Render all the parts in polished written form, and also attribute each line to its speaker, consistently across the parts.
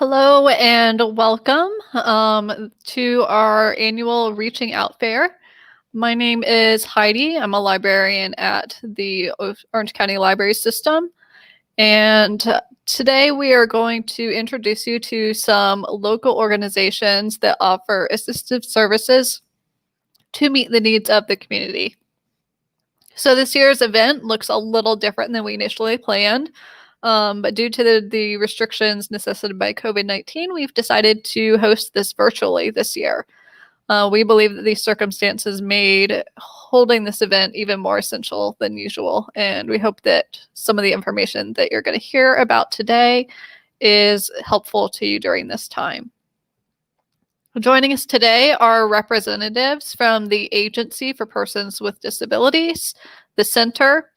Speaker 1: Hello and welcome to our annual Reaching Out Fair. My name is Heidi. I'm a librarian at the Orange County Library System. And today we are going to introduce you to some local organizations that offer assistive services to meet the needs of the community. So this year's event looks a little different than we initially planned. But due to the restrictions necessitated by COVID-19, we've decided to host this virtually this year. We believe that these circumstances made holding this event even more essential than usual, and we hope that some of the information that you're going to hear about today is helpful to you during this time. Joining us today are representatives from the Agency for Persons with Disabilities, the Center,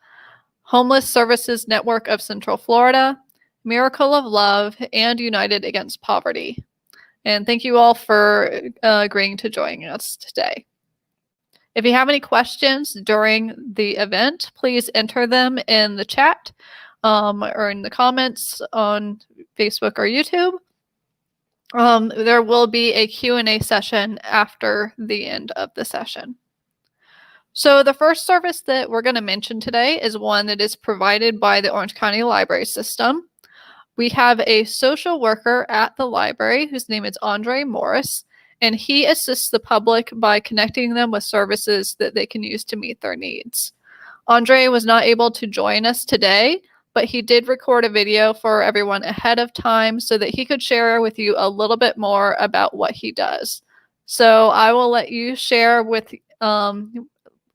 Speaker 1: Homeless Services Network of Central Florida, Miracle of Love, and United Against Poverty. And thank you all for agreeing to join us today. If you have any questions during the event, please enter them in the chat or in the comments on Facebook or YouTube. There will be a Q&A session after the end of the session. So the first service that we're going to mention today is one that is provided by the Orange County Library System. We have a social worker at the library whose name is Andre Morris, and he assists the public by connecting them with services that they can use to meet their needs. Andre was not able to join us today, but he did record a video for everyone ahead of time so that he could share with you a little bit more about what he does. So I will let you share with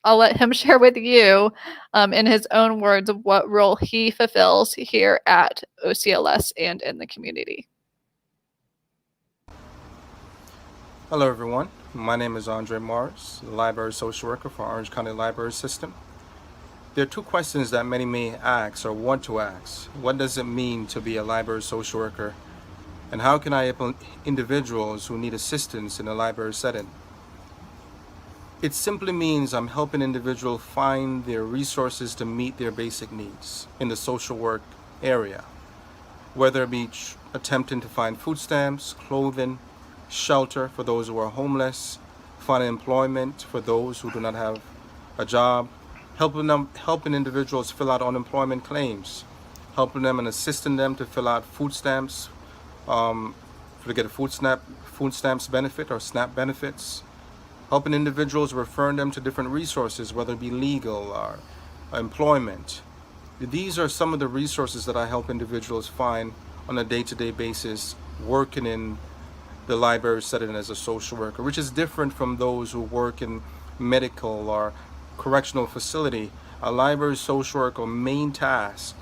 Speaker 1: I'll let him share with you in his own words of what role he fulfills here at OCLS and in the community.
Speaker 2: Hello everyone, my name is Andre Morris, Library Social Worker for Orange County Library System. There are two questions that many may ask or want to ask. What does it mean to be a library social worker? And how can I help individuals who need assistance in a library setting? It simply means I'm helping individuals find their resources to meet their basic needs in the social work area, whether it be attempting to find food stamps, clothing, shelter for those who are homeless, finding employment for those who do not have a job, helping individuals fill out unemployment claims, helping them and assisting them to fill out food stamps, to get a food stamps benefit or SNAP benefits, helping individuals, referring them to different resources, whether it be legal or employment. These are some of the resources that I help individuals find on a day-to-day basis working in the library setting as a social worker, which is different from those who work in medical or correctional facility. A library social worker main task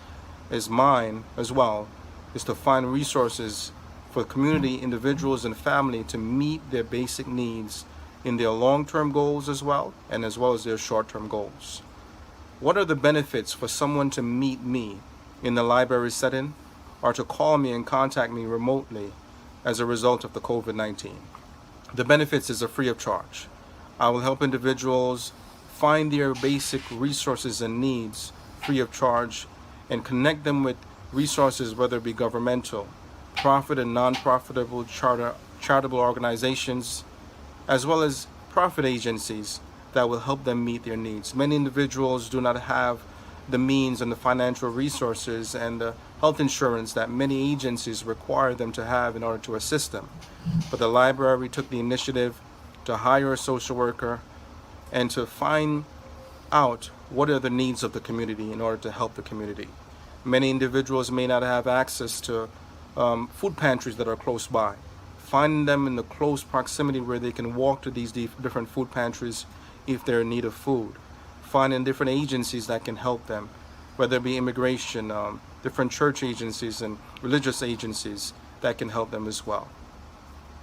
Speaker 2: is mine as well, is to find resources for community, individuals, and family to meet their basic needs in their long-term goals as well as their short-term goals. What are the benefits for someone to meet me in the library setting or to call me and contact me remotely as a result of the COVID-19? The benefits is free of charge. I will help individuals find their basic resources and needs free of charge and connect them with resources, whether it be governmental, profit and non-profitable charitable organizations, as well as profit agencies that will help them meet their needs. Many individuals do not have the means and the financial resources and the health insurance that many agencies require them to have in order to assist them. But the library took the initiative to hire a social worker and to find out what are the needs of the community in order to help the community. Many individuals may not have access to food pantries that are close by. Finding them in the close proximity where they can walk to these different food pantries if they're in need of food. Finding different agencies that can help them, whether it be immigration, different church agencies and religious agencies that can help them as well.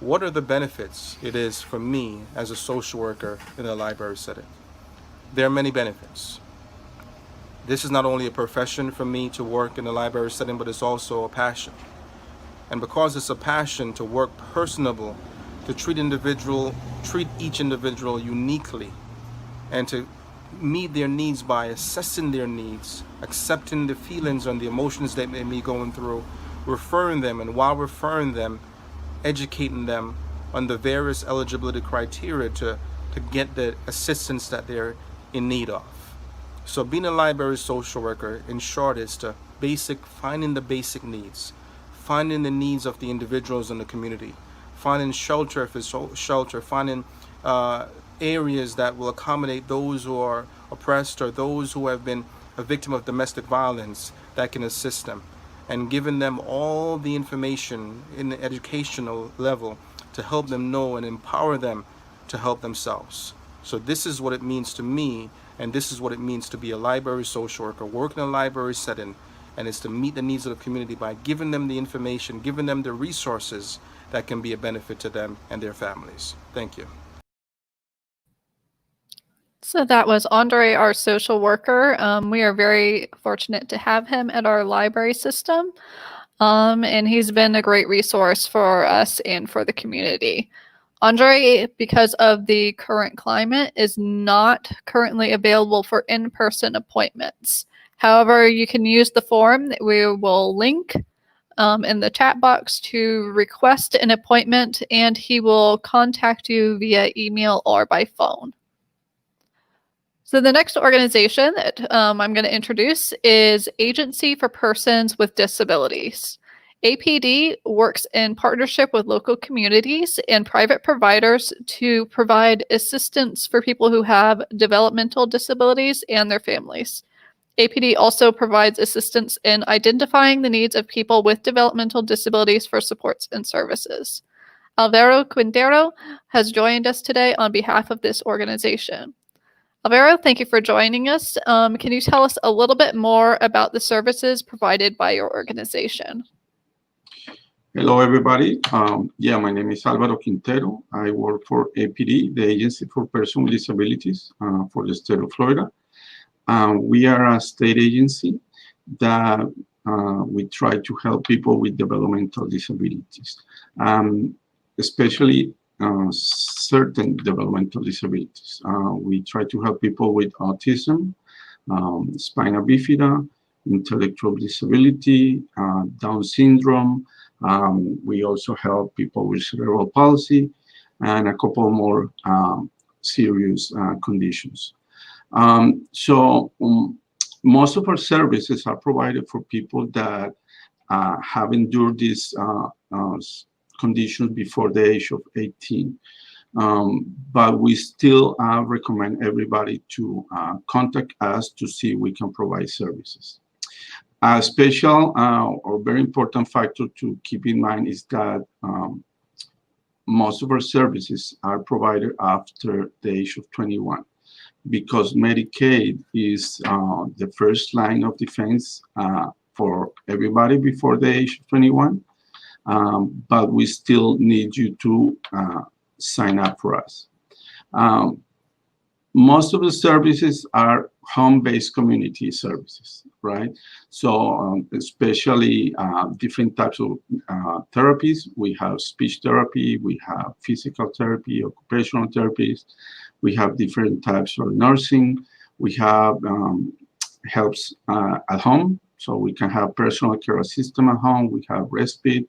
Speaker 2: What are the benefits it is for me as a social worker in a library setting? There are many benefits. This is not only a profession for me to work in a library setting, but it's also a passion. And because it's a passion to work personable, to treat each individual uniquely, and to meet their needs by assessing their needs, accepting the feelings and the emotions they may be going through, referring them, and while referring them, educating them on the various eligibility criteria to get the assistance that they're in need of. So being a library social worker, in short, is to finding the basic needs, finding the needs of the individuals in the community, finding shelter if it's shelter, finding areas that will accommodate those who are oppressed or those who have been a victim of domestic violence that can assist them, and giving them all the information in the educational level to help them know and empower them to help themselves. So this is what it means to me, and this is what it means to be a library social worker, work in a library setting, and it's to meet the needs of the community by giving them the information, giving them the resources that can be a benefit to them and their families. Thank you.
Speaker 1: So that was Andre, our social worker. We are very fortunate to have him at our library system, and he's been a great resource for us and for the community. Andre, because of the current climate, is not currently available for in-person appointments. However, you can use the form that we will link in the chat box to request an appointment, and he will contact you via email or by phone. So the next organization that I'm going to introduce is Agency for Persons with Disabilities. APD works in partnership with local communities and private providers to provide assistance for people who have developmental disabilities and their families. APD also provides assistance in identifying the needs of people with developmental disabilities for supports and services. Alvaro Quintero has joined us today on behalf of this organization. Alvaro, thank you for joining us. Can you tell us a little bit more about the services provided by your organization?
Speaker 3: Hello, everybody. My name is Alvaro Quintero. I work for APD, the Agency for Persons with Disabilities for the state of Florida. We are a state agency that we try to help people with developmental disabilities, especially certain developmental disabilities. We try to help people with autism, spina bifida, intellectual disability, Down syndrome. We also help people with cerebral palsy and a couple more serious conditions. Most of our services are provided for people that have endured these conditions before the age of 18. But we still recommend everybody to contact us to see if we can provide services. A special or very important factor to keep in mind is that most of our services are provided after the age of 21, because Medicaid is the first line of defense for everybody before the age of 21. But we still need you to sign up for us. Most of the services are home-based community services, right? So especially different types of therapies. We have speech therapy, we have physical therapy, occupational therapies. We have different types of nursing. We have helps at home, so we can have personal care assistant at home. We have respite.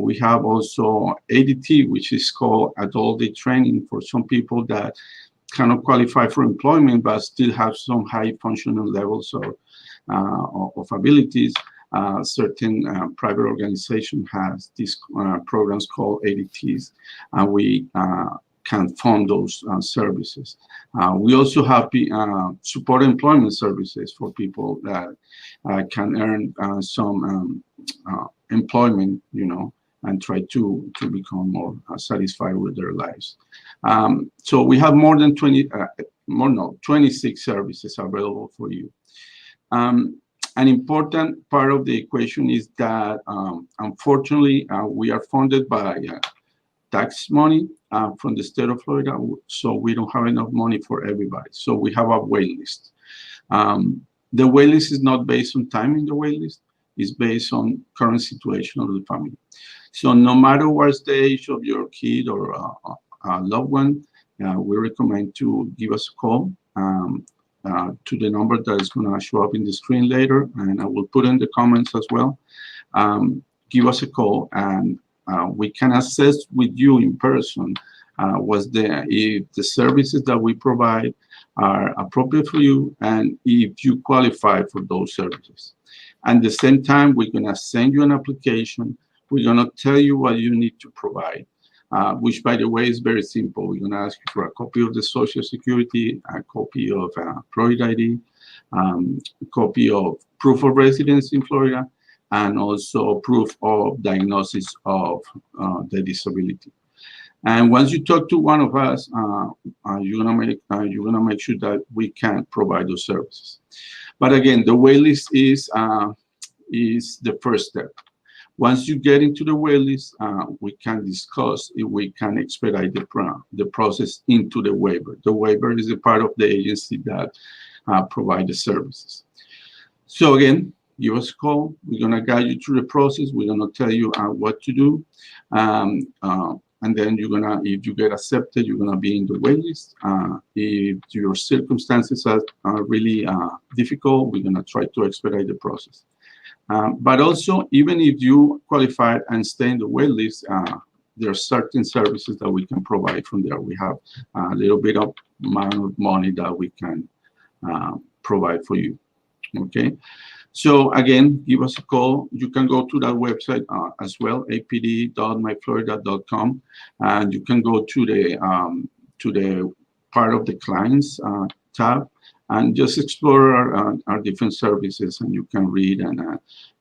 Speaker 3: We have also ADT, which is called adult day training for some people that cannot qualify for employment, but still have some high functional levels of abilities. Certain private organization has these programs called ADTs, and we can fund those services. We also have support employment services for people that can earn some employment, and try to become more satisfied with their lives. So we have more than 26 services available for you. An important part of the equation is that, unfortunately, we are funded by tax money from the state of Florida, so we don't have enough money for everybody. So we have a wait list. The wait list is not based on time in the wait list. It's based on current situation of the family. So no matter what's the age of your kid or a loved one, we recommend to give us a call to the number that is going to show up in the screen later, and I will put in the comments as well. give us a call, and we can assess with you in person if the services that we provide are appropriate for you and if you qualify for those services. At the same time, we're going to send you an application. We're going to tell you what you need to provide, which, by the way, is very simple. We're going to ask you for a copy of the Social Security, a copy of Florida ID, a copy of proof of residence in Florida, and also proof of diagnosis of the disability. And once you talk to one of us, you're gonna make sure that we can provide those services. But again, the waitlist is the first step. Once you get into the waitlist, we can discuss if we can expedite the process into the waiver. The waiver is a part of the agency that provide the services. So again, give us a call. We're gonna guide you through the process. We're gonna tell you what to do. And then if you get accepted, you're gonna be in the waitlist. If your circumstances are really difficult, we're gonna try to expedite the process. But also, even if you qualify and stay in the waitlist, there are certain services that we can provide from there. We have a little bit of amount of money that we can provide for you. Okay. So again, give us a call. You can go to that website as well, apd.myflorida.com, and you can go to the part of the clients tab and just explore our different services, and you can read and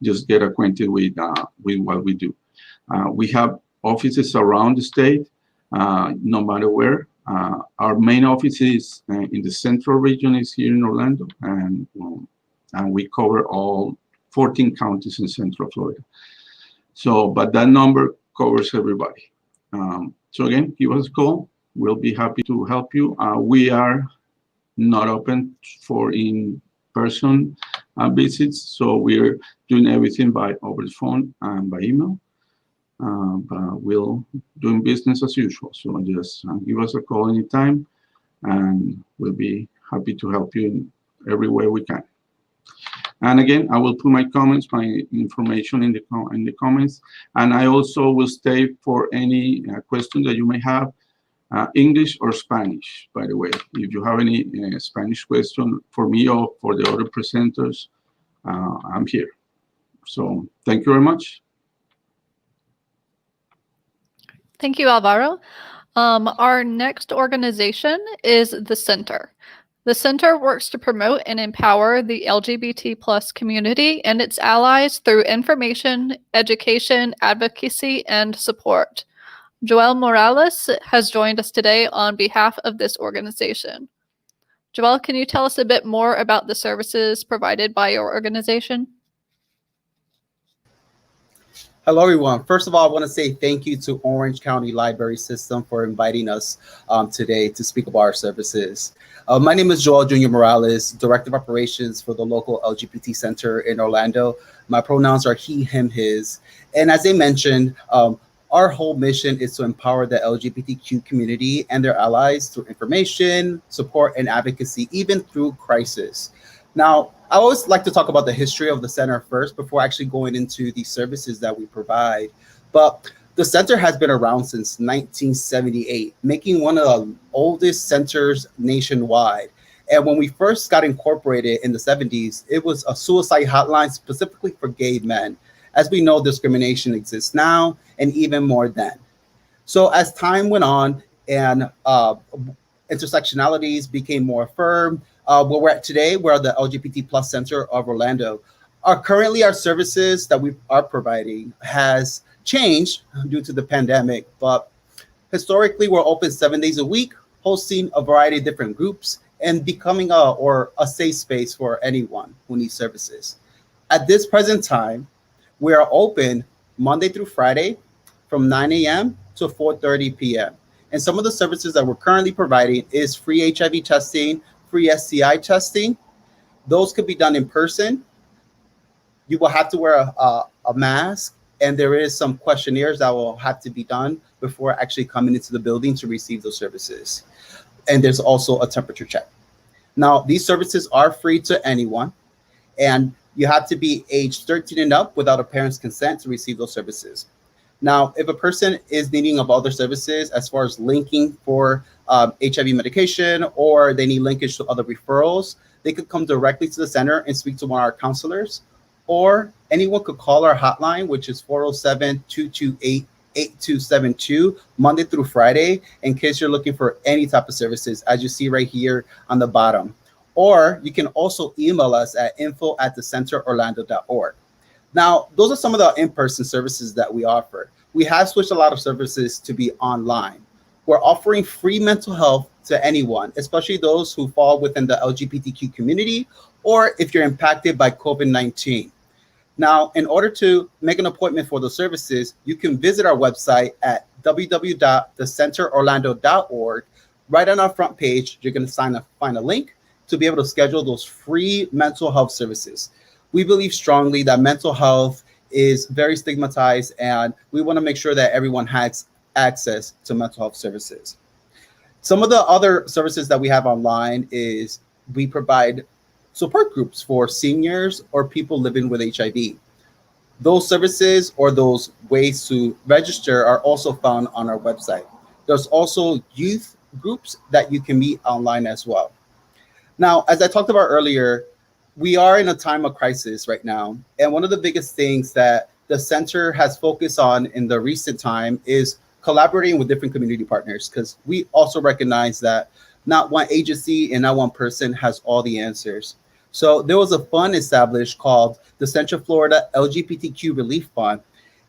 Speaker 3: just get acquainted with what we do. We have offices around the state, no matter where. Our main office is in the central region, is here in Orlando, and we cover all 14 counties in Central Florida. So, but that number covers everybody. So again, give us a call. We'll be happy to help you. We are not open for in-person visits, so we're doing everything over the phone and by email. But we'll doing business as usual. So just give us a call anytime, and we'll be happy to help you in every way we can. And again, I will put my information in the comments, and I also will stay for any question that you may have, English or Spanish, by the way. If you have any Spanish question for me or for the other presenters, I'm here. So thank you very much.
Speaker 1: Thank you, Alvaro. Our next organization is the Center. The Center works to promote and empower the LGBT+ community and its allies through information, education, advocacy, and support. Joel Morales has joined us today on behalf of this organization. Joel, can you tell us a bit more about the services provided by your organization?
Speaker 4: Hello, everyone. First of all, I want to say thank you to Orange County Library System for inviting us today to speak about our services. My name is Joel Jr. Morales, Director of Operations for the local LGBT Center in Orlando. My pronouns are he, him, his. And as they mentioned, our whole mission is to empower the LGBTQ community and their allies through information, support, and advocacy, even through crisis. Now, I always like to talk about the history of the center first before actually going into the services that we provide. But the center has been around since 1978, making one of the oldest centers nationwide. And when we first got incorporated in the 70s, it was a suicide hotline specifically for gay men. As we know, discrimination exists now and even more then. So as time went on and intersectionalities became more affirmed, where we're at today, we're the LGBT+ Center of Orlando. Currently, our services that we are providing has changed due to the pandemic, but historically, we're open 7 days a week, hosting a variety of different groups and becoming a safe space for anyone who needs services. At this present time, we are open Monday through Friday from 9 a.m. to 4:30 p.m. And some of the services that we're currently providing is free HIV testing, free STI testing. Those could be done in person. You will have to wear a mask, and there is some questionnaires that will have to be done before actually coming into the building to receive those services. And there's also a temperature check. Now, these services are free to anyone, and You have to be age 13 and up without a parent's consent to receive those services. Now, if a person is needing of other services as far as linking for HIV medication, or they need linkage to other referrals, they could come directly to the center and speak to one of our counselors, or anyone could call our hotline, which is 407-228-8272, Monday through Friday, in case you're looking for any type of services, as you see right here on the bottom. Or you can also email us at info@thecenterorlando.org. Now, those are some of the in-person services that we offer. We have switched a lot of services to be online. We're offering free mental health to anyone, especially those who fall within the LGBTQ community, or if you're impacted by COVID-19. Now, in order to make an appointment for the services, you can visit our website at www.thecenterorlando.org. Right on our front page, you're going to find a link to be able to schedule those free mental health services. We believe strongly that mental health is very stigmatized, and we want to make sure that everyone has access to mental health services. Some of the other services that we have online is we provide support groups for seniors or people living with HIV. Those services or those ways to register are also found on our website. There's also youth groups that you can meet online as well. Now, as I talked about earlier, we are in a time of crisis right now. And one of the biggest things that the center has focused on in the recent time is collaborating with different community partners, because we also recognize that not one agency and not one person has all the answers. So there was a fund established called the Central Florida LGBTQ Relief Fund,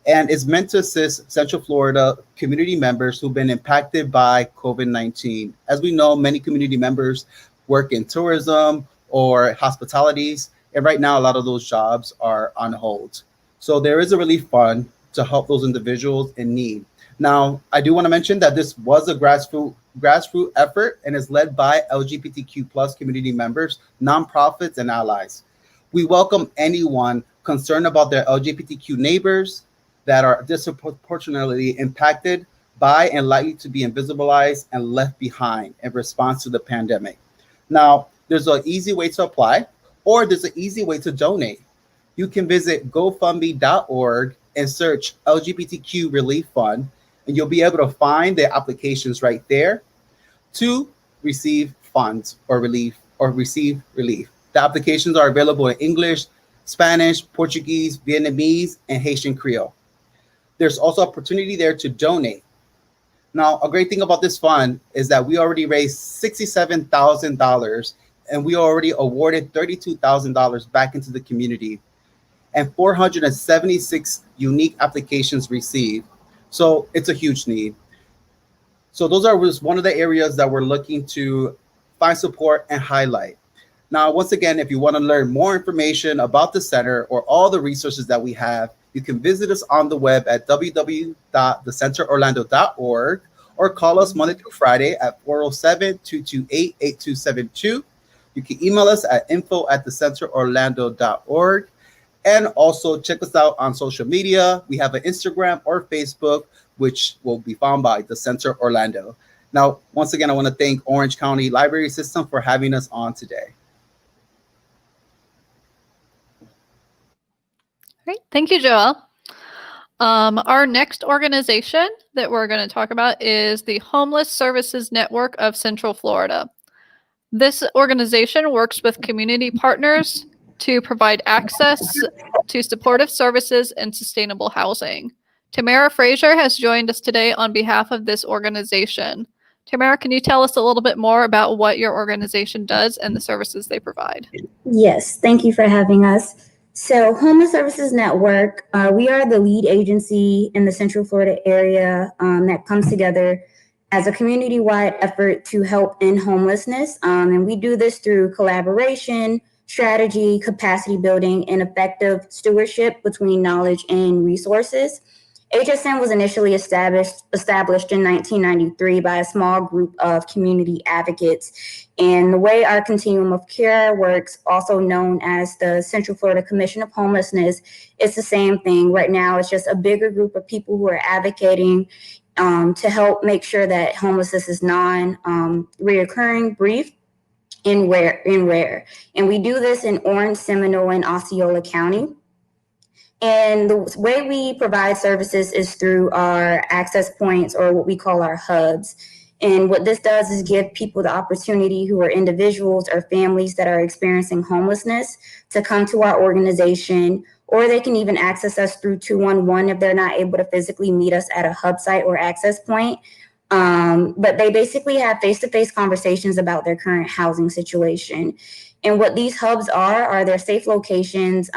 Speaker 4: and it's meant to assist Central Florida community members who've been impacted by COVID-19. As we know, many community members work in tourism or hospitalities, and right now a lot of those jobs are on hold. So there is a relief fund to help those individuals in need. Now, I do want to mention that this was a grassroots effort and is led by LGBTQ plus community members, nonprofits, and allies. We welcome anyone concerned about their LGBTQ neighbors that are disproportionately impacted by and likely to be invisibilized and left behind in response to the pandemic. Now, there's an easy way to apply, or there's an easy way to donate. You can visit gofundme.org and search LGBTQ Relief Fund, and you'll be able to find the applications right there to receive funds or receive relief. The applications are available in English, Spanish, Portuguese, Vietnamese, and Haitian Creole. There's also opportunity there to donate. Now, a great thing about this fund is that we already raised $67,000, and we already awarded $32,000 back into the community, and 476 unique applications received. So it's a huge need. So those are just one of the areas that we're looking to find support and highlight. Now, once again, if you want to learn more information about the center or all the resources that we have, you can visit us on the web at www.thecenterorlando.org, or call us Monday through Friday at 407-228-8272. You can email us at info@thecenterorlando.org. And also check us out on social media. We have an Instagram or Facebook, which will be found by The Center Orlando. Now, once again, I want to thank Orange County Library System for having us on today.
Speaker 1: Great. Thank you, Joel. Our next organization that we're going to talk about is the Homeless Services Network of Central Florida. This organization works with community partners to provide access to supportive services and sustainable housing. Tamara Frazier has joined us today on behalf of this organization. Tamara, can you tell us a little bit more about what your organization does and the services they provide?
Speaker 5: Yes, thank you for having us. So Homeless Services Network, we are the lead agency in the Central Florida area that comes together as a community-wide effort to help end homelessness. And we do this through collaboration, strategy, capacity building, and effective stewardship between knowledge and resources. HSN was initially established in 1993 by a small group of community advocates. And the way our continuum of care works, also known as the Central Florida Commission of Homelessness, it's the same thing. Right now, it's just a bigger group of people who are advocating to help make sure that homelessness is non-reoccurring, brief, in Rare. And we do this in Orange, Seminole, and Osceola County. And the way we provide services is through our access points, or what we call our hubs. And what this does is give people the opportunity who are individuals or families that are experiencing homelessness to come to our organization, or they can even access us through 211 if they're not able to physically meet us at a hub site or access point. But they basically have face-to-face conversations about their current housing situation. And what these hubs are their safe locations,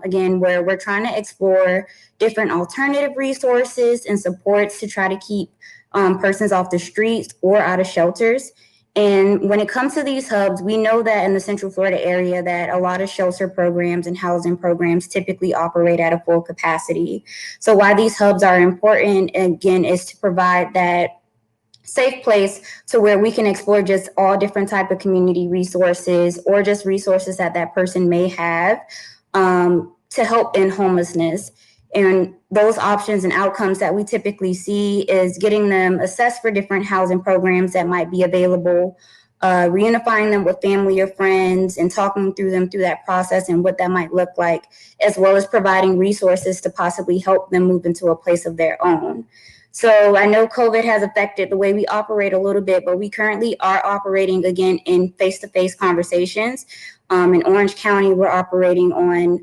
Speaker 5: again, where we're trying to explore different alternative resources and supports to try to keep persons off the streets or out of shelters. And when it comes to these hubs, we know that in the Central Florida area that a lot of shelter programs and housing programs typically operate at a full capacity. So why these hubs are important, again, is to provide that safe place to where we can explore just all different type of community resources, or just resources that that person may have to help in homelessness. And those options and outcomes that we typically see is getting them assessed for different housing programs that might be available, reunifying them with family or friends, and talking through them through that process and what that might look like, as well as providing resources to possibly help them move into a place of their own. So I know COVID has affected the way we operate a little bit, but we currently are operating again in face-to-face conversations. In Orange County, we're operating on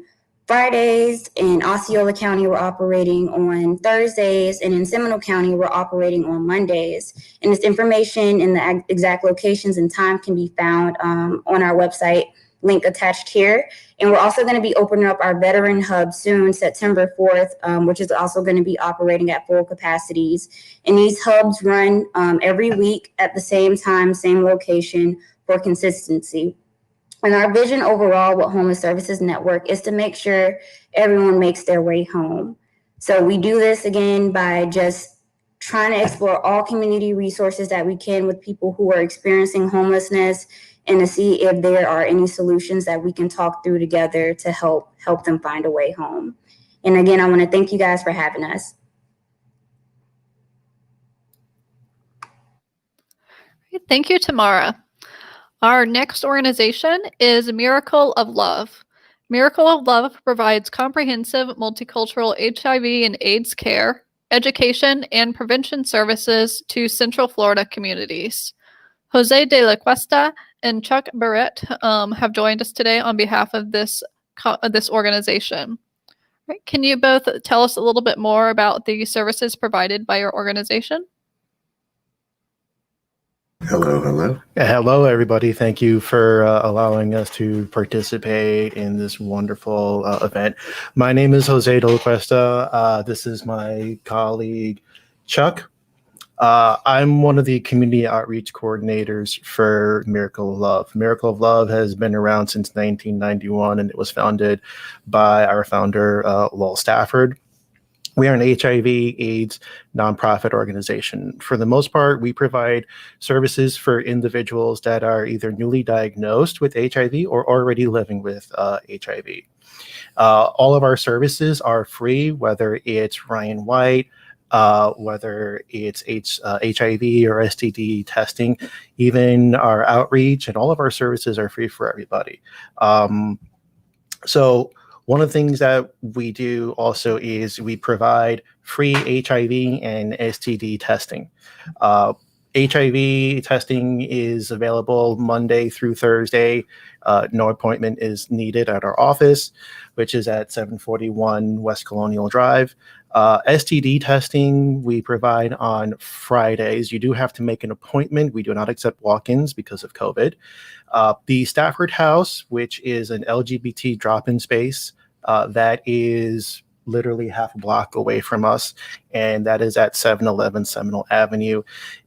Speaker 5: Fridays. In Osceola County, we're operating on Thursdays. And in Seminole County, we're operating on Mondays. And this information and the exact locations and time can be found on our website, link attached here. And we're also going to be opening up our veteran hub soon, September 4th, which is also going to be operating at full capacities. And these hubs run every week at the same time, same location, for consistency. And our vision overall with Homeless Services Network is to make sure everyone makes their way home. So we do this again by just trying to explore all community resources that we can with people who are experiencing homelessness, and to see if there are any solutions that we can talk through together to help them find a way home. And again, I want to thank you guys for having us.
Speaker 1: Thank you, Tamara. Our next organization is Miracle of Love. Miracle of Love provides comprehensive multicultural HIV and AIDS care, education, and prevention services to Central Florida communities. Jose de la Cuesta and Chuck Barrett have joined us today on behalf of this organization. Right. Can you both tell us a little bit more about the services provided by your organization?
Speaker 6: Hello. Hello, everybody. Thank you for allowing us to participate in this wonderful event. My name is Jose de la Cuesta. This is my colleague, Chuck. I'm one of the community outreach coordinators for Miracle of Love. Miracle of Love has been around since 1991, and it was founded by our founder, Lowell Stafford. We are an HIV/AIDS nonprofit organization. For the most part, we provide services for individuals that are either newly diagnosed with HIV or already living with HIV. All of our services are free, whether it's Ryan White, whether it's HIV or STD testing, even our outreach, and all of our services are free for everybody. So one of the things that we do also is we provide free HIV and STD testing. HIV testing is available Monday through Thursday. No appointment is needed at our office, which is at 741 West Colonial Drive. STD testing we provide on Fridays. You do have to make an appointment. We do not accept walk-ins because of COVID. The Stafford House, which is an LGBT drop-in space, that is literally half a block away from us, and that is at 711 Seminole Avenue.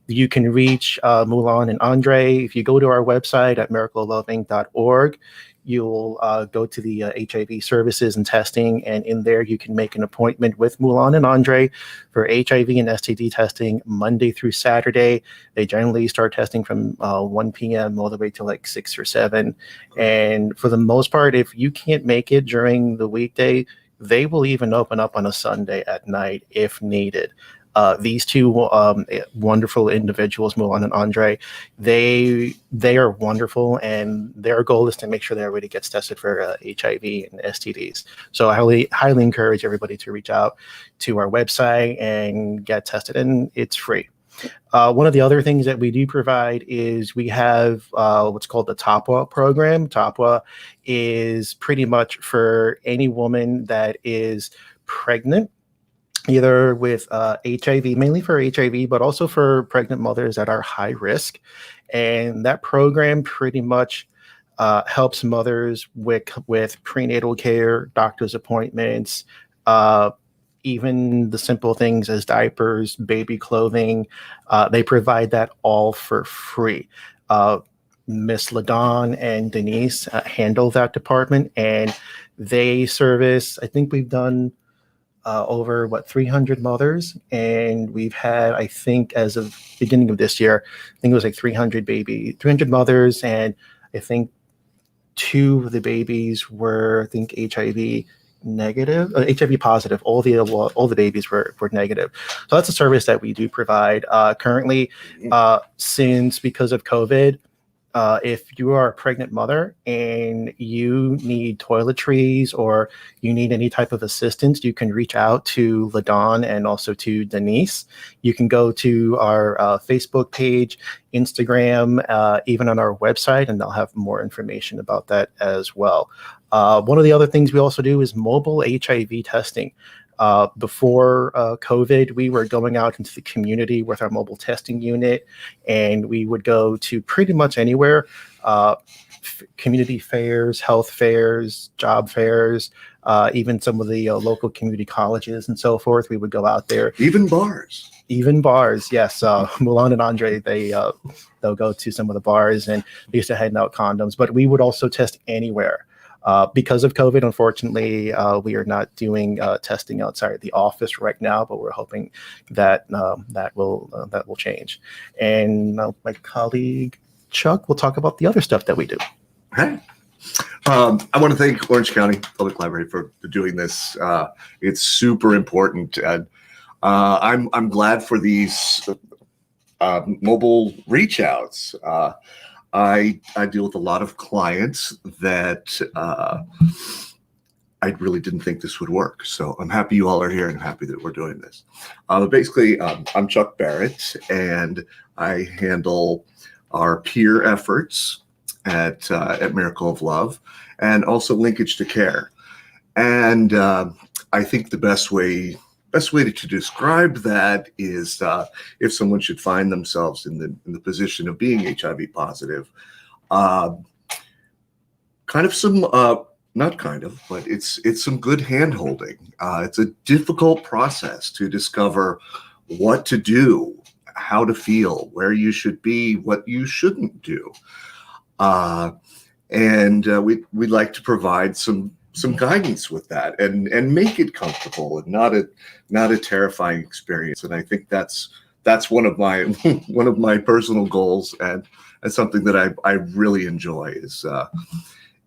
Speaker 6: You can reach Mulan and Andre. If you go to our website at miracleofloveinc.org, you'll go to the HIV services and testing, and in there you can make an appointment with Mulan and Andre for HIV and STD testing Monday through Saturday. They generally start testing from 1 p.m. all the way to like 6 or 7. And for the most part, if you can't make it during the weekday, they will even open up on a Sunday at night if needed. These two wonderful individuals, Mulan and Andre, they are wonderful, and their goal is to make sure that everybody gets tested for HIV and STDs. So I highly encourage everybody to reach out to our website and get tested, and it's free. One of the other things that we do provide is we have what's called the TAPWA program. TAPWA is pretty much for any woman that is pregnant, either with HIV, mainly for HIV, but also for pregnant mothers that are high risk. And that program pretty much helps mothers with prenatal care, doctor's appointments, even the simple things as diapers, baby clothing. They provide that all for free. Miss LaDawn and Denise handle that department, and they service, I think we've done over 300 mothers, and we've had, I think as of beginning of this year, I think it was like 300 mothers, and I think 2 of the babies were, I think, HIV negative, HIV positive. All the babies were negative. So that's a service that we do provide currently. Since because of COVID, if you are a pregnant mother and you need toiletries or you need any type of assistance, you can reach out to LaDawn and also to Denise. You can go to our Facebook page, Instagram, even on our website, and they'll have more information about that as well. One of the other things we also do is mobile HIV testing. Before COVID, we were going out into the community with our mobile testing unit, and we would go to pretty much anywhere, community fairs, health fairs, job fairs, even some of the local community colleges and so forth. We would go out there.
Speaker 7: Even bars.
Speaker 6: Even bars, yes. Mulan and Andre, they'll go to some of the bars, and they used to hand out condoms, but we would also test anywhere. Because of COVID, unfortunately, we are not doing testing outside the office right now, but we're hoping that that will change. And my colleague Chuck will talk about the other stuff that we do.
Speaker 7: Hey. I want to thank Orange County Public Library for doing this. It's super important, and I'm glad for these mobile reach outs. I deal with a lot of clients that I really didn't think this would work. So I'm happy you all are here and happy that we're doing this. Basically, I'm Chuck Barrett, and I handle our peer efforts at Miracle of Love, and also linkage to care. And I think the best way to describe that is if someone should find themselves in the position of being HIV positive, but it's some good hand holding. It's a difficult process to discover what to do, how to feel, where you should be, what you shouldn't do. And we'd like to provide some guidance with that and make it comfortable and not a terrifying experience. And I think that's one of my personal goals, and something that I really enjoy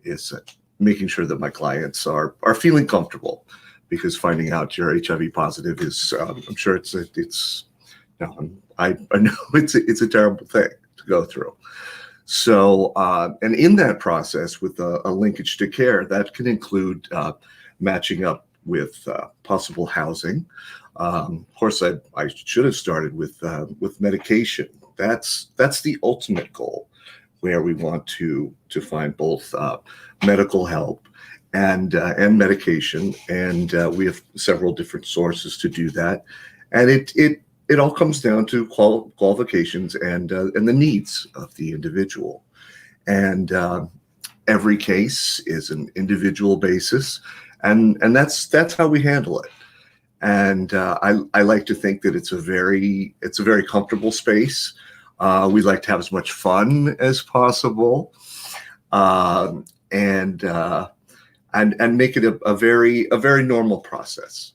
Speaker 7: is making sure that my clients are feeling comfortable, because finding out you're HIV positive is I'm sure I know it's a terrible thing to go through. So, and in that process with a linkage to care, that can include matching up with possible housing. Of course, I should have started with medication. That's the ultimate goal, where we want to find both medical help and medication, and we have several different sources to do that. And it all comes down to qualifications and the needs of the individual. And every case is an individual basis, and that's how we handle it. And I like to think that it's a very comfortable space. We like to have as much fun as possible, and make it a very normal process.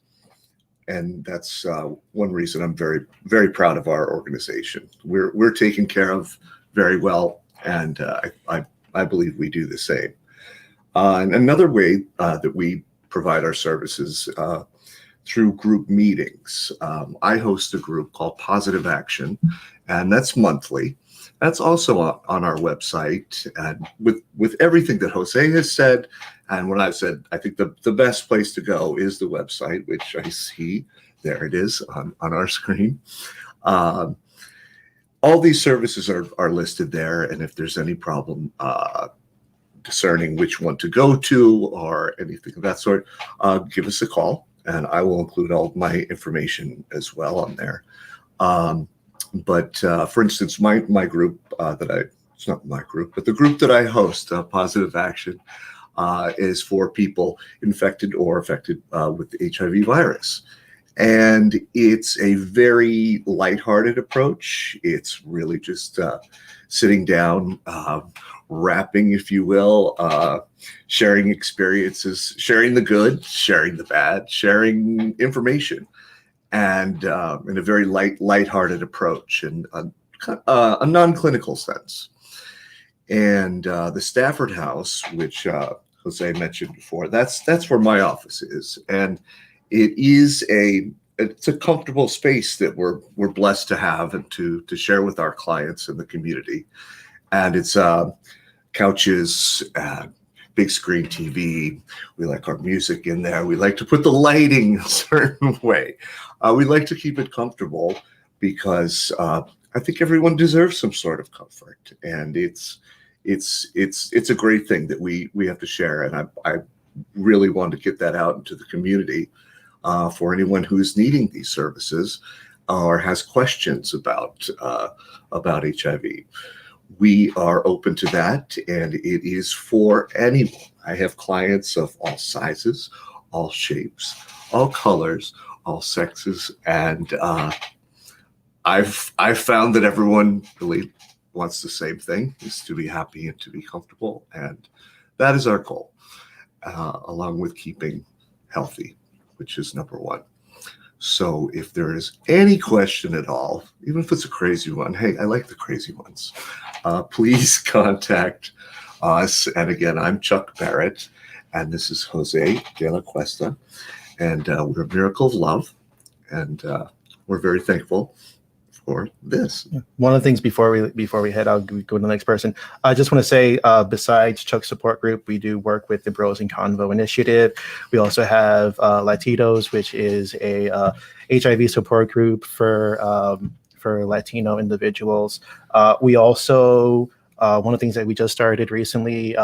Speaker 7: And that's one reason I'm very, very proud of our organization. We're taken care of very well, and I believe we do the same. And another way that we provide our services through group meetings. I host a group called Positive Action, and that's monthly. That's also on our website, and with everything that Jose has said and what I've said, I think the best place to go is the website, which I see. There it is on our screen. All these services are listed there, and if there's any problem discerning which one to go to or anything of that sort, give us a call, and I will include all my information as well on there. But for instance, my group it's not my group, but the group that I host, Positive Action, is for people infected or affected with the HIV virus. And it's a very lighthearted approach. It's really just sitting down, rapping, if you will, sharing experiences, sharing the good, sharing the bad, sharing information, and in a very lighthearted approach and a non-clinical sense. And the Stafford House, which Jose mentioned before, that's where my office is, and it's a comfortable space that we're blessed to have and to share with our clients in the community. And it's couches, big screen TV. We like our music in there. We like to put the lighting a certain way. We like to keep it comfortable because I think everyone deserves some sort of comfort, and it's a great thing that we have to share. And I really want to get that out into the community for anyone who's needing these services or has questions about HIV. We are open to that, and it is for anyone. I have clients of all sizes, all shapes, all colors, all sexes, and I've found that everyone really wants the same thing, is to be happy and to be comfortable, and that is our goal, along with keeping healthy, which is number one. So if there is any question at all, even if it's a crazy one, hey, I like the crazy ones, please contact us. And again, I'm Chuck Barrett, and this is Jose de la Cuesta, and we're Miracle of Love, and we're very thankful for this.
Speaker 6: One of the things before we head out, go to the next person. I just want to say, besides Chuck's support group, we do work with the Bros in Convo initiative. We also have Latitos, which is a HIV support group for Latino individuals. We also one of the things that we just started recently,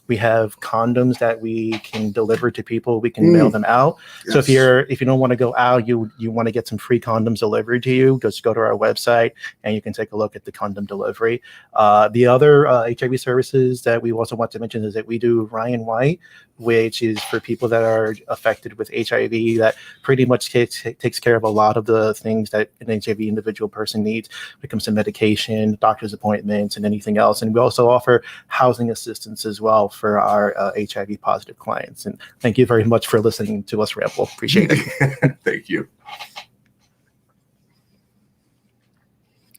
Speaker 6: we have condoms that we can deliver to people. We can mail them out. Yes. So if you don't want to go out, you want to get some free condoms delivered to you, just go to our website and you can take a look at the condom delivery. The other HIV services that we also want to mention is that we do Ryan White, which is for people that are affected with HIV, that pretty much takes care of a lot of the things that an HIV individual person needs when it comes to medication, doctor's appointments, and anything else. And we also offer housing assistance as well for our HIV positive clients. And thank you very much for listening to us ramble. Appreciate it.
Speaker 7: Thank you.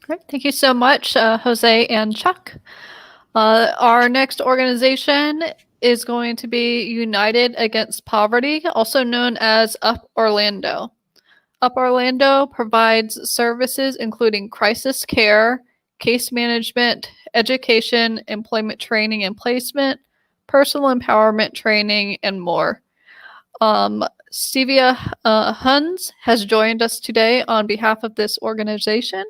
Speaker 1: Great. Thank you so much, Jose and Chuck. Our next organization is going to be United Against Poverty, also known as Up Orlando. Up Orlando provides services including crisis care, case management, education, employment training and placement, personal empowerment training, and more. Stevia Huns has joined us today on behalf of this organization.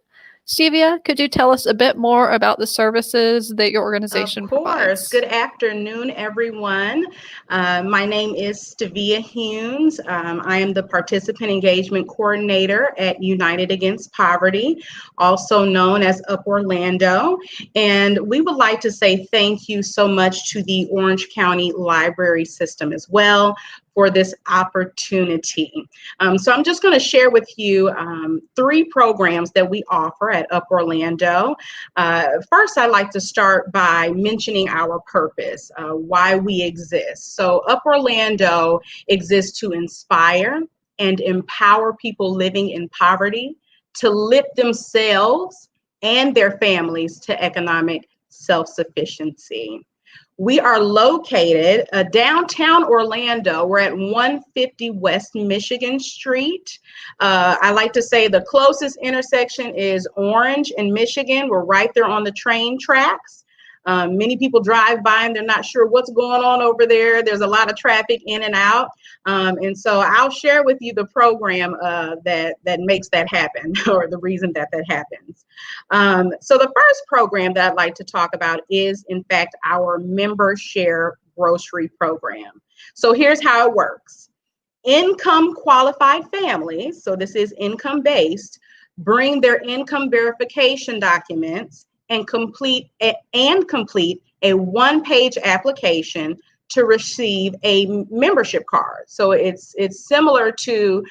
Speaker 1: Stevia, could you tell us a bit more about the services that your organization provides?
Speaker 8: Of course. Good afternoon, everyone. My name is Stevia Humes. I am the Participant Engagement Coordinator at United Against Poverty, also known as Up Orlando. And we would like to say thank you so much to the Orange County Library System as well for this opportunity. So I'm just going to share with you 3 programs that we offer at Up Orlando. First, I'd like to start by mentioning our purpose, why we exist. So Up Orlando exists to inspire and empower people living in poverty to lift themselves and their families to economic self-sufficiency. We are located downtown Orlando. We're at 150 West Michigan Street. I like to say the closest intersection is Orange and Michigan. We're right there on the train tracks. Many people drive by and they're not sure what's going on over there. There's a lot of traffic in and out. And so I'll share with you the program that makes that happen, or the reason that happens. So the first program that I'd like to talk about is, in fact, our member share grocery program. So here's how it works. Income qualified families, so this is income based, bring their income verification documents and complete a one-page application to receive a membership card. So it's similar to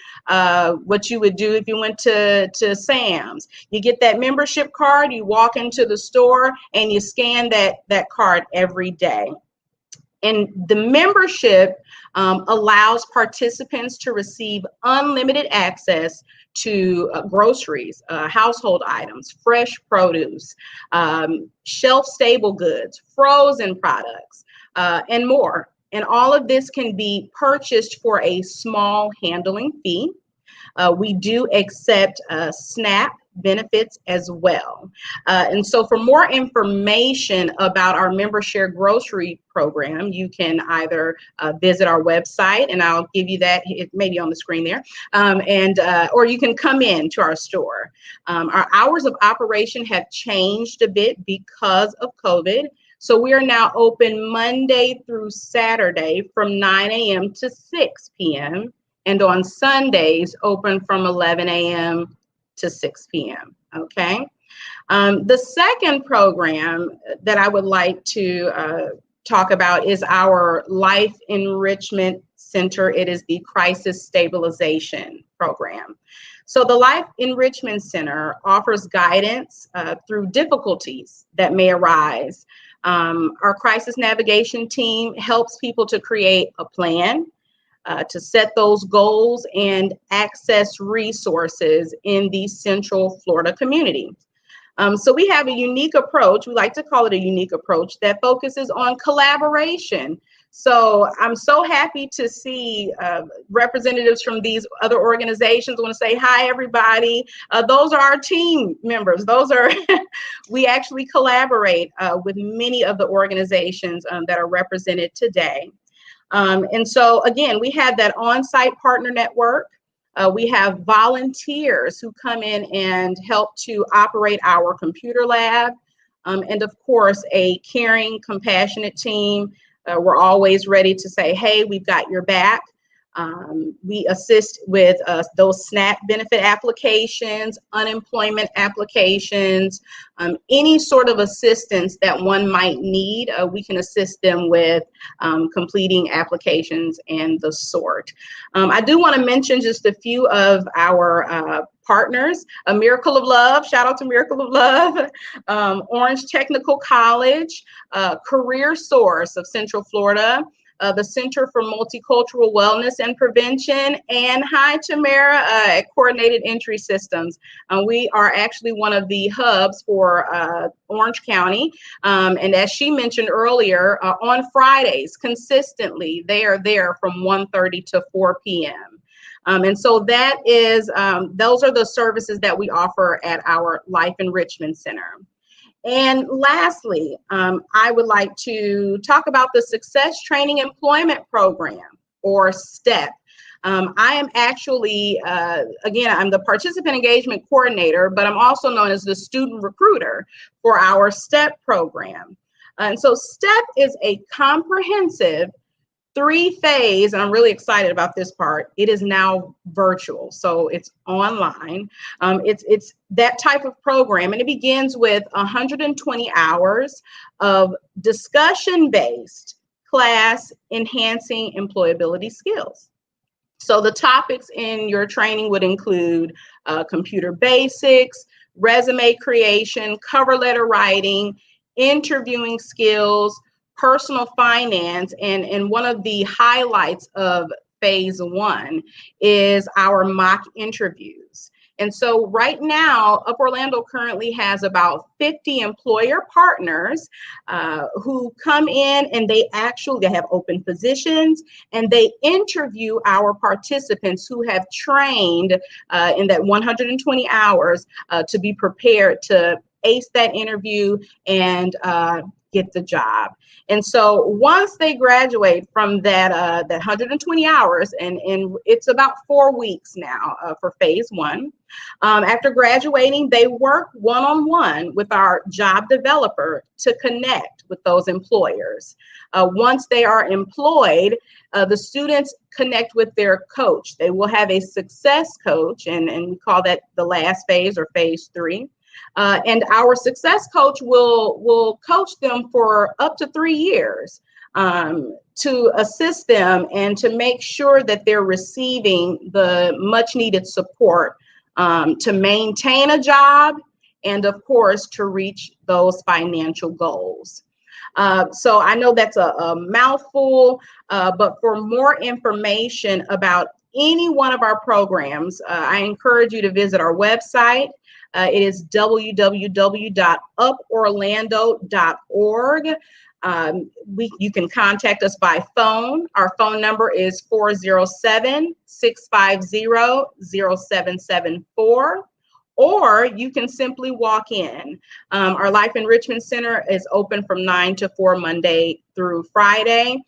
Speaker 8: what you would do if you went to Sam's. You get that membership card, you walk into the store, and you scan that card every day. And the membership allows participants to receive unlimited access to groceries, household items, fresh produce, shelf-stable goods, frozen products, and more. And all of this can be purchased for a small handling fee. We do accept SNAP benefits as well. And so for more information about our member share grocery program, you can either visit our website, and I'll give you that, it may be on the screen there, or you can come in to our store. Our hours of operation have changed a bit because of COVID. So we are now open Monday through Saturday from 9 a.m. to 6 p.m. and on Sundays open from 11 a.m. to 6 p.m. Okay. The second program that I would like to talk about is our Life Enrichment Center. It is the Crisis Stabilization Program. So the Life Enrichment Center offers guidance through difficulties that may arise. Our crisis navigation team helps people to create a plan, to set those goals and access resources in the Central Florida community. So we have a unique approach, we like to call it a unique approach, that focuses on collaboration. So I'm so happy to see representatives from these other organizations. I want to say hi, everybody. Those are our team members. Those are, we actually collaborate with many of the organizations that are represented today. And so again, we have that on-site partner network. We have volunteers who come in and help to operate our computer lab. And of course, a caring, compassionate team. We're always ready to say, hey, we've got your back. We assist with those SNAP benefit applications, unemployment applications, any sort of assistance that one might need. We can assist them with completing applications and the sort. I do want to mention just a few of our partners. A Miracle of Love, shout out to Miracle of Love, Orange Technical College, Career Source of Central Florida, the Center for Multicultural Wellness and Prevention, and hi, Tamara at Coordinated Entry Systems. We are actually one of the hubs for Orange County. And as she mentioned earlier, on Fridays, consistently, they are there from 1:30 to 4 p.m. And so that is, those are the services that we offer at our Life Enrichment Center. And lastly, I would like to talk about the Success Training Employment Program, or STEP. I am actually, again, I'm the Participant Engagement Coordinator, but I'm also known as the Student Recruiter for our STEP program. And so STEP is a comprehensive three-phase, and I'm really excited about this part. It is now virtual, so it's online. It's that type of program, and it begins with 120 hours of discussion-based class enhancing employability skills. So the topics in your training would include computer basics, resume creation, cover letter writing, interviewing skills, personal finance, and one of the highlights of phase one is our mock interviews. And so right now, Up Orlando currently has about 50 employer partners who come in and they have open positions, and they interview our participants who have trained in that 120 hours to be prepared to ace that interview and get the job. And so once they graduate from that 120 hours, and it's about 4 weeks now for phase one, after graduating, they work one-on-one with our job developer to connect with those employers. Once they are employed, the students connect with their coach. They will have a success coach, and we call that the last phase, or phase 3. And our success coach will coach them for up to 3 years to assist them and to make sure that they're receiving the much needed support to maintain a job, and of course to reach those financial goals. So I know that's a mouthful, but for more information about any one of our programs, I encourage you to visit our website. It is www.uporlando.org. You can contact us by phone. Our phone number is 407-650-0774. Or you can simply walk in. Our Life Enrichment Center is open from 9 to 4 Monday through Friday.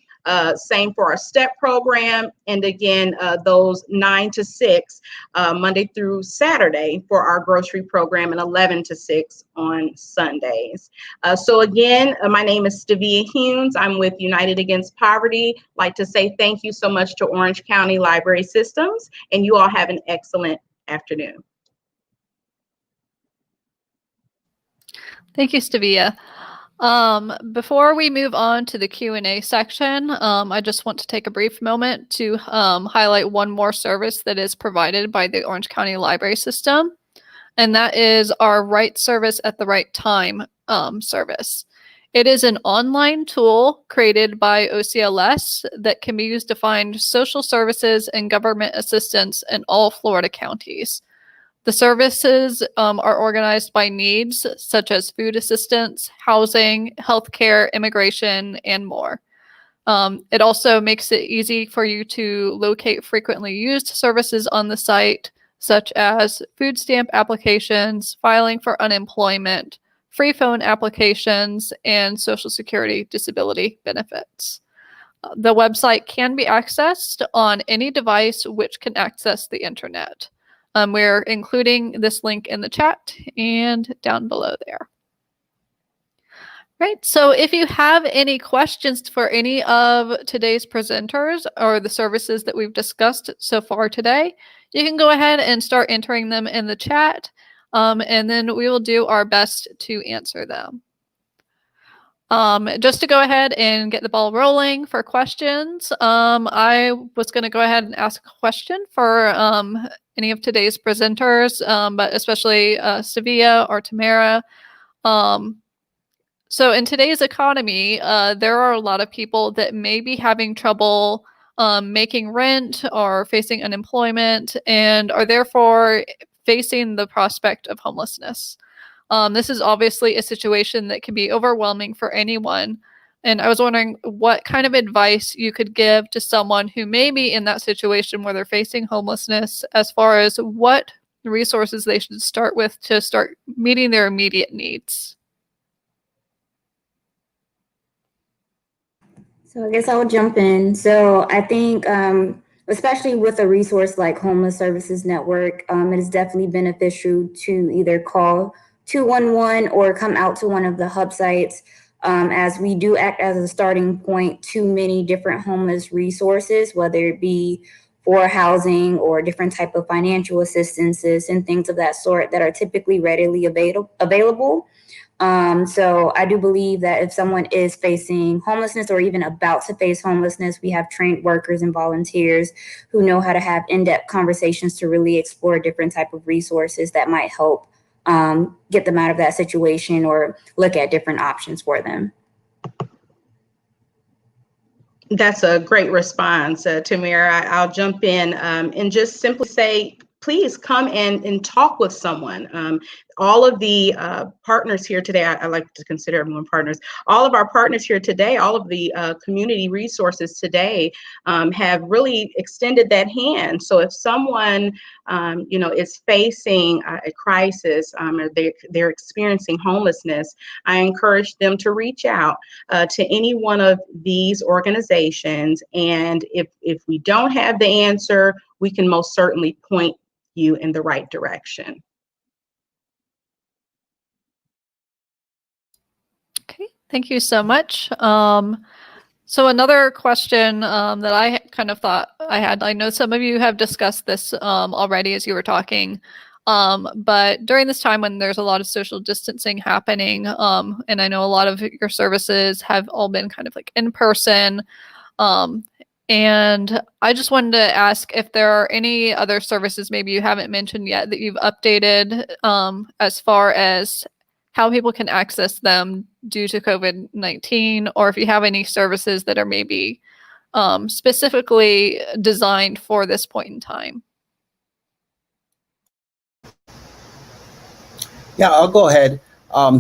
Speaker 8: Same for our STEP program. And again, those 9 to 6 Monday through Saturday for our grocery program, and 11 to 6 on Sundays. So again, my name is Stavia Humes. I'm with United Against Poverty. I'd like to say thank you so much to Orange County Library Systems, and you all have an excellent afternoon.
Speaker 1: Thank you, Stavia. Before we move on to the Q&A section, I just want to take a brief moment to highlight one more service that is provided by the Orange County Library System, and that is our Right Service at the Right Time service. It is an online tool created by OCLS that can be used to find social services and government assistance in all Florida counties. The services are organized by needs such as food assistance, housing, healthcare, immigration, and more. It also makes it easy for you to locate frequently used services on the site, such as food stamp applications, filing for unemployment, free phone applications, and Social Security disability benefits. The website can be accessed on any device which can access the internet. We're including this link in the chat and down below there. Right, so if you have any questions for any of today's presenters or the services that we've discussed so far today, you can go ahead and start entering them in the chat, and then we will do our best to answer them. Just to go ahead and get the ball rolling for questions, I was going to go ahead and ask a question for any of today's presenters, but especially Stavia or Tamara. So in today's economy, there are a lot of people that may be having trouble making rent or facing unemployment, and are therefore facing the prospect of homelessness. This is obviously a situation that can be overwhelming for anyone. And I was wondering what kind of advice you could give to someone who may be in that situation where they're facing homelessness, as far as what resources they should start with to start meeting their immediate needs.
Speaker 5: So I guess I'll jump in. So I think, especially with a resource like Homeless Services Network, it is definitely beneficial to either call 211 or come out to one of the hub sites, as we do act as a starting point to many different homeless resources, whether it be for housing or different type of financial assistances and things of that sort that are typically readily available. So I do believe that if someone is facing homelessness or even about to face homelessness, we have trained workers and volunteers who know how to have in-depth conversations to really explore different type of resources that might help get them out of that situation or look at different options for them.
Speaker 8: That's a great response, Tamara. I'll jump in and just simply say, please come and talk with someone. All of the partners here today, I like to consider everyone partners. All of our partners here today, all of the community resources today have really extended that hand. So if someone, is facing a crisis or they're experiencing homelessness, I encourage them to reach out to any one of these organizations. And if we don't have the answer, we can most certainly point you in the right direction.
Speaker 1: Okay, thank you so much. So another question that I kind of thought I had, I know some of you have discussed this already as you were talking, but during this time when there's a lot of social distancing happening, and I know a lot of your services have all been kind of like in person, and I just wanted to ask if there are any other services maybe you haven't mentioned yet that you've updated as far as how people can access them due to COVID-19, or if you have any services that are maybe specifically designed for this point in time.
Speaker 4: Yeah, I'll go ahead.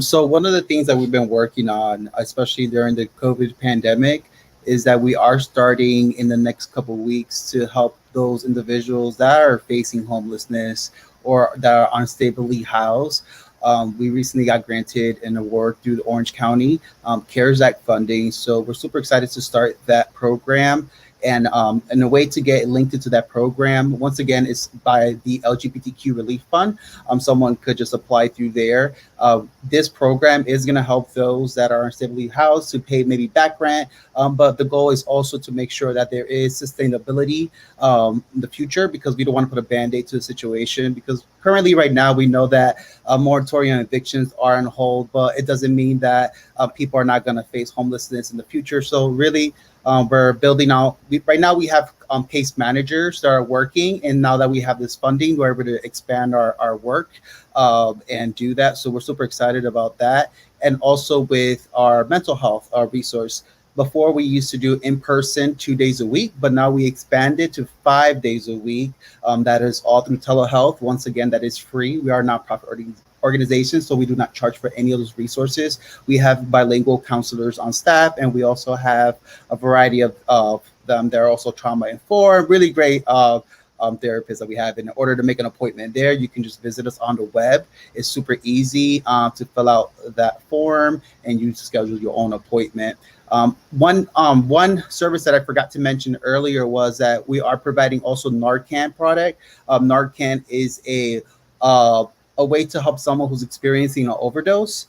Speaker 4: So one of the things that we've been working on, especially during the COVID pandemic, is that we are starting in the next couple of weeks to help those individuals that are facing homelessness or that are unstably housed. We recently got granted an award through the Orange County CARES Act funding. So we're super excited to start that program. And a way to get linked into that program, once again, is by the LGBTQ Relief Fund. Someone could just apply through there. This program is going to help those that are unstably housed to pay maybe back rent, but the goal is also to make sure that there is sustainability in the future, because we don't want to put a Band-Aid to the situation, because currently right now we know that moratorium evictions are on hold, but it doesn't mean that people are not going to face homelessness in the future. So really, we're building out. Right now we have case managers that are working, and now that we have this funding, we're able to expand our work and do that. So we're super excited about that. And also with our mental health resource. Before we used to do in person 2 days a week, but now we expanded to 5 days a week. That is all through telehealth. Once again, that is free. We are a nonprofit organization, so we do not charge for any of those resources. We have bilingual counselors on staff, and we also have a variety of them. They're also trauma informed, really great therapists that we have. In order to make an appointment there, you can just visit us on the web. It's super easy to fill out that form, and you schedule your own appointment. One service that I forgot to mention earlier was that we are providing also Narcan product. Narcan is a way to help someone who's experiencing an overdose.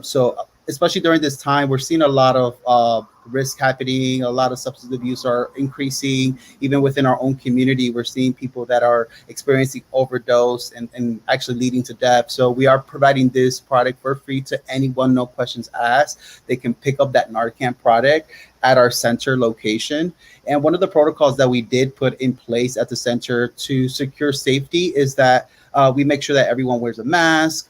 Speaker 4: So especially during this time, we're seeing a lot of risk happening. A lot of substance abuse are increasing. Even within our own community, we're seeing people that are experiencing overdose and actually leading to death. So we are providing this product for free to anyone, no questions asked. They can pick up that Narcan product at our center location. And one of the protocols that we did put in place at the center to secure safety is that we make sure that everyone wears a mask.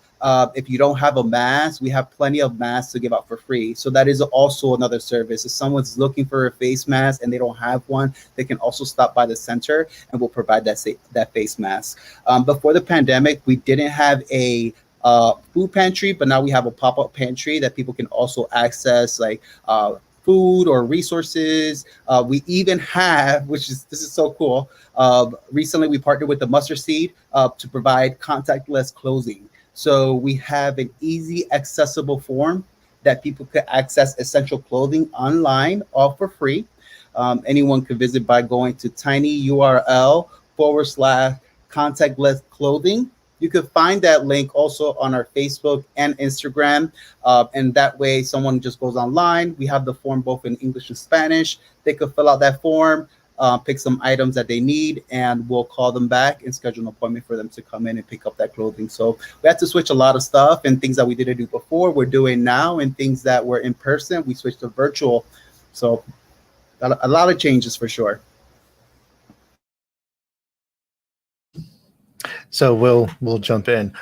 Speaker 4: If you don't have a mask, we have plenty of masks to give out for free. So that is also another service. If someone's looking for a face mask and they don't have one, they can also stop by the center and we'll provide that face mask. Before the pandemic, we didn't have a food pantry, but now we have a pop-up pantry that people can also access, like food or resources. We even have, this is so cool. Recently, we partnered with the Mustard Seed to provide contactless clothing. So we have an easy, accessible form that people could access essential clothing online, all for free. Anyone could visit by going to tinyurl/contactless clothing. You could find that link also on our Facebook and Instagram. And that way, someone just goes online. We have the form both in English and Spanish. They could fill out that form, pick some items that they need, and we'll call them back and schedule an appointment for them to come in and pick up that clothing. So we had to switch a lot of stuff, and things that we didn't do before, we're doing now, and things that were in person, we switched to virtual. So a lot of changes for sure.
Speaker 6: So we'll jump in.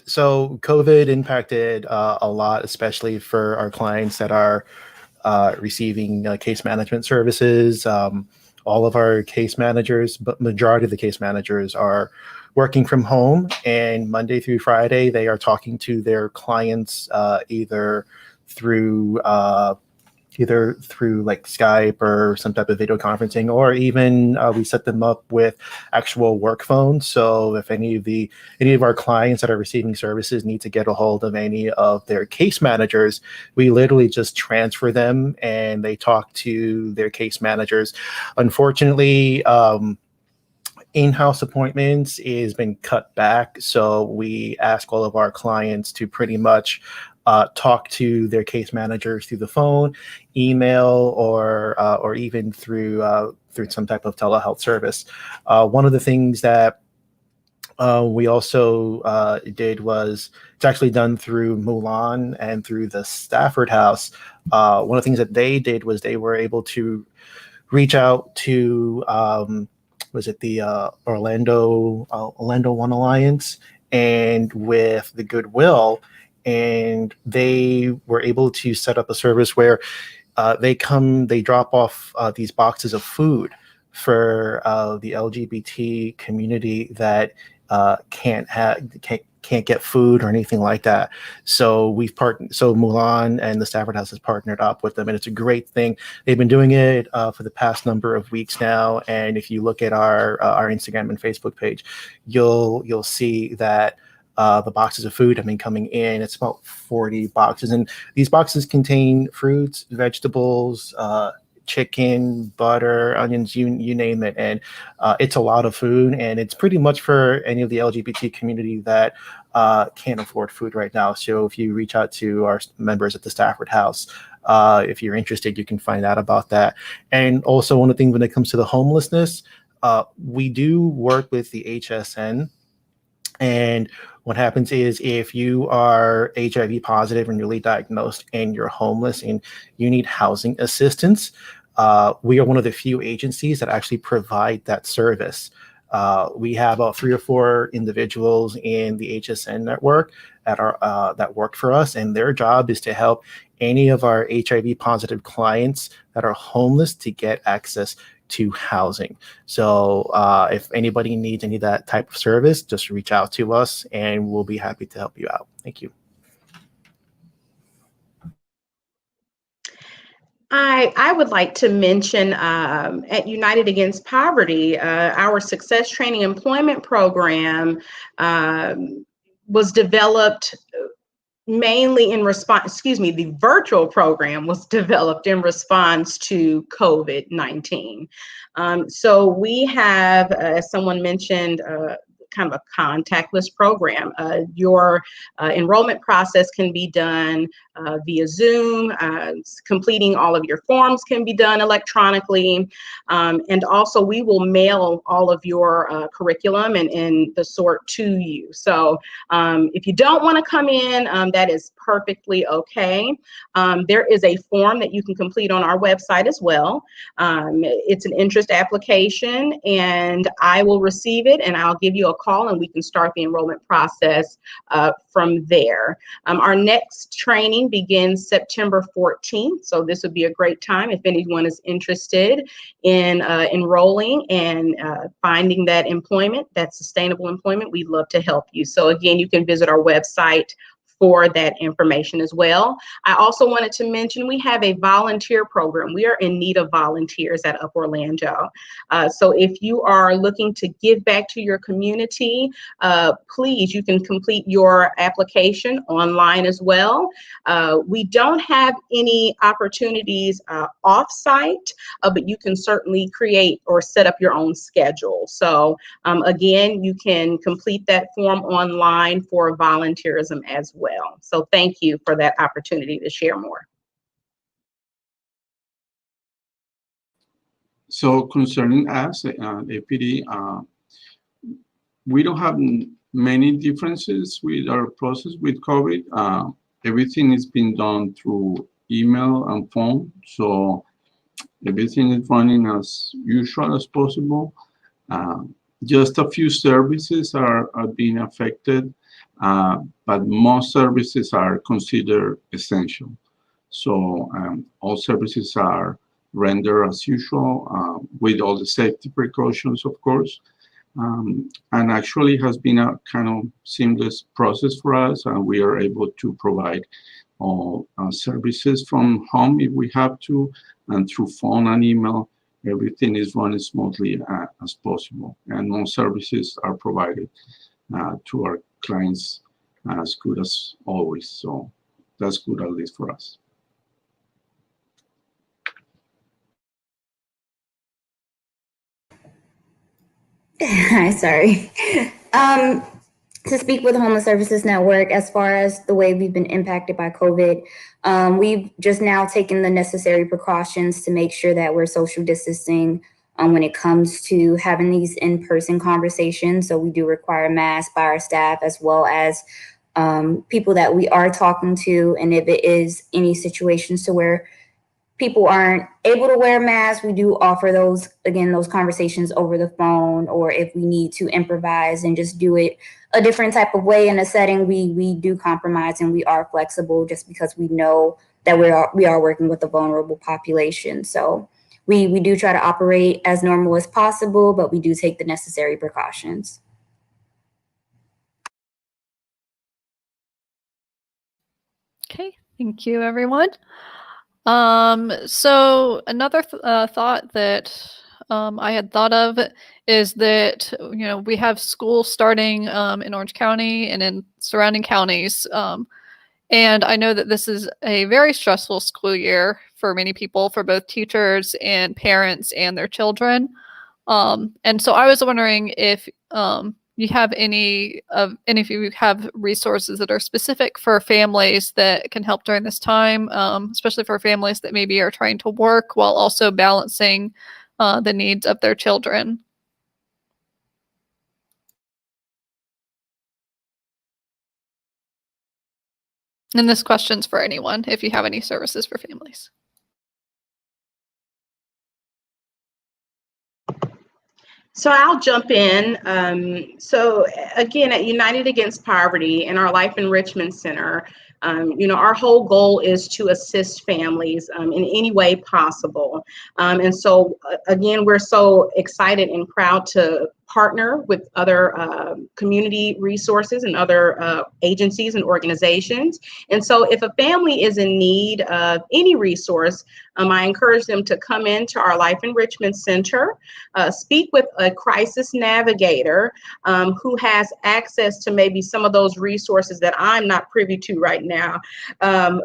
Speaker 6: So COVID impacted a lot, especially for our clients that are receiving case management services. all of our case managers, but majority of the case managers are working from home, and Monday through Friday, they are talking to their clients either through like Skype or some type of video conferencing, or even we set them up with actual work phones. So if any of our clients that are receiving services need to get a hold of any of their case managers, we literally just transfer them and they talk to their case managers. Unfortunately, in-house appointments is been cut back, so we ask all of our clients to pretty much talk to their case managers through the phone, email, or even through some type of telehealth service. One of the things that we also did was, it's actually done through Mulan and through the Stafford House. One of the things that they did was they were able to reach out to was it the Orlando One Alliance and with the Goodwill, and they were able to set up a service where they drop off these boxes of food for the LGBT community that can't get food or anything like that. So so Mulan and the Stafford House has partnered up with them, and it's a great thing. They've been doing it for the past number of weeks now, and if you look at our Instagram and Facebook page, you'll see that the boxes of food have been coming in. It's about 40 boxes, and these boxes contain fruits, vegetables, chicken, butter, onions, you name it. And it's a lot of food, and it's pretty much for any of the LGBT community that can't afford food right now. So if you reach out to our members at the Stafford House, if you're interested, you can find out about that. And also, one of the things when it comes to the homelessness, we do work with the HSN. And what happens is, if you are HIV positive and newly diagnosed and you're homeless and you need housing assistance, we are one of the few agencies that actually provide that service. We have about 3 or 4 individuals in the HSN network that work for us, and their job is to help any of our HIV positive clients that are homeless to get access to housing. So if anybody needs any of that type of service, just reach out to us and we'll be happy to help you out. Thank you.
Speaker 8: I would like to mention at United Against Poverty, our Success Training Employment Program was developed mainly in response, the virtual program was developed in response to COVID-19. So we have, as someone mentioned, kind of a contactless program. Your enrollment process can be done via Zoom. Completing all of your forms can be done electronically. And also we will mail all of your curriculum and the sort to you. So if you don't want to come in, that is perfectly okay. There is a form that you can complete on our website as well. It's an interest application, and I will receive it and I'll give you a call and we can start the enrollment process from there. Our next training begins September 14th, so this would be a great time if anyone is interested in enrolling and finding that employment, that sustainable employment. We'd love to help you. So again, you can visit our website for that information as well. I also wanted to mention we have a volunteer program. We are in need of volunteers at Up Orlando. So if you are looking to give back to your community, please, you can complete your application online as well. We don't have any opportunities off-site, but you can certainly create or set up your own schedule. So again, you can complete that form online for volunteerism as well. So thank you for that opportunity to share more.
Speaker 3: So concerning us, APD, we don't have many differences with our process with COVID. Everything is being done through email and phone. So everything is running as usual as possible. Just a few services are being affected, but most services are considered essential. So all services are render as usual with all the safety precautions, of course. And actually has been a kind of seamless process for us, and we are able to provide all services from home if we have to, and through phone and email. Everything is run as smoothly as possible, and more services are provided to our clients as good as always. So that's good, at least for us.
Speaker 5: Hi, sorry. To speak with the Homeless Services Network, as far as the way we've been impacted by COVID, we've just now taken the necessary precautions to make sure that we're social distancing when it comes to having these in-person conversations. So we do require masks by our staff, as well as people that we are talking to. And if it is any situations to where people aren't able to wear masks, we do offer those conversations over the phone, or if we need to improvise and just do it a different type of way in a setting, we do compromise and we are flexible, just because we know that we are working with a vulnerable population. So we do try to operate as normal as possible, but we do take the necessary precautions.
Speaker 1: Okay, thank you, everyone. So another thought that I had thought of is that, we have schools starting in Orange County and in surrounding counties. And I know that this is a very stressful school year for many people, for both teachers and parents and their children. And so I was wondering if you have any of you have resources that are specific for families that can help during this time, especially for families that maybe are trying to work while also balancing the needs of their children. And this question's for anyone, if you have any services for families.
Speaker 8: So I'll jump in. So again, at United Against Poverty in our Life Enrichment Center, our whole goal is to assist families in any way possible. And so again, we're so excited and proud to partner with other community resources and other agencies and organizations. And so if a family is in need of any resource, I encourage them to come into our Life Enrichment Center, speak with a crisis navigator who has access to maybe some of those resources that I'm not privy to right now,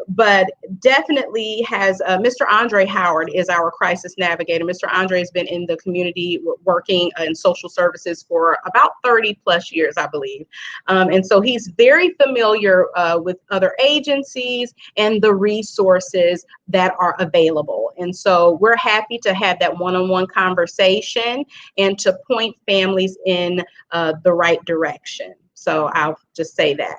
Speaker 8: but definitely has Mr. Andre Howard is our crisis navigator. Mr. Andre has been in the community working in social services for about 30 plus years, I believe. And so he's very familiar with other agencies and the resources that are available. And so we're happy to have that one-on-one conversation and to point families in the right direction. So I'll just say that.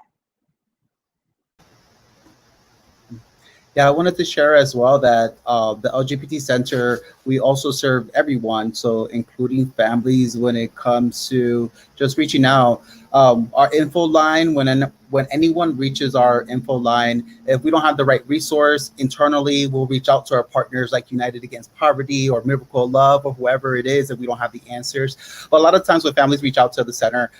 Speaker 4: Yeah, I wanted to share as well that the LGBT Center, we also serve everyone, so including families when it comes to just reaching out. Our info line, when anyone reaches our info line, if we don't have the right resource internally, we'll reach out to our partners like United Against Poverty or Miracle of Love or whoever it is if we don't have the answers. But a lot of times when families reach out to the center,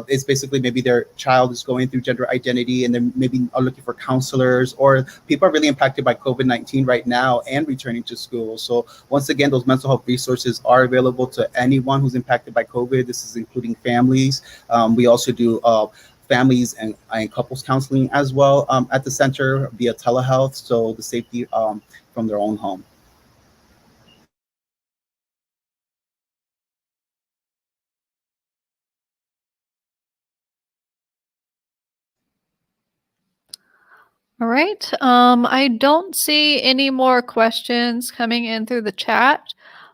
Speaker 4: it's basically maybe their child is going through gender identity and then maybe are looking for counselors, or people are really impacted by COVID-19 right now and returning to school. So once again, those mental health resources are available to anyone who's impacted by COVID. This is including families. We also do families and couples counseling as well at the center via telehealth, so the safety from their own home.
Speaker 1: All right. I don't see any more questions coming in through the chat.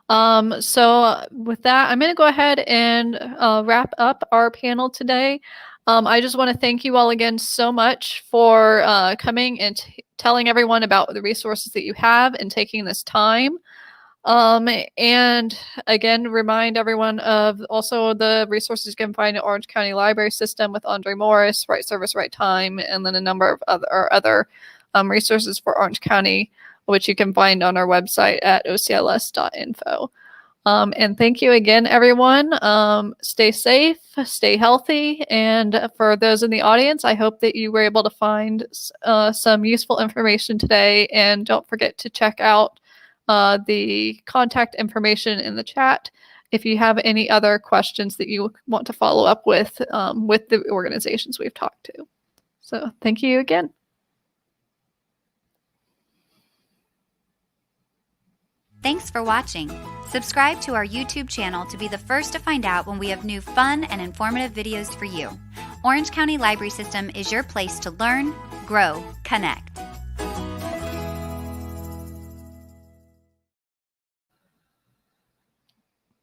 Speaker 1: So with that, I'm going to go ahead and wrap up our panel today. I just want to thank you all again so much for coming and telling everyone about the resources that you have and taking this time. And again, remind everyone of also the resources you can find at Orange County Library System with Andre Morris, Right Service, Right Time, and then a number of other resources for Orange County. which you can find on our website at ocls.info. And thank you again, everyone. Stay safe, stay healthy. And for those in the audience, I hope that you were able to find some useful information today. And don't forget to check out the contact information in the chat if you have any other questions that you want to follow up with the organizations we've talked to. So thank you again.
Speaker 9: Thanks for watching. Subscribe to our YouTube channel to be the first to find out when we have new fun and informative videos for you. Orange County Library System is your place to learn, grow, connect.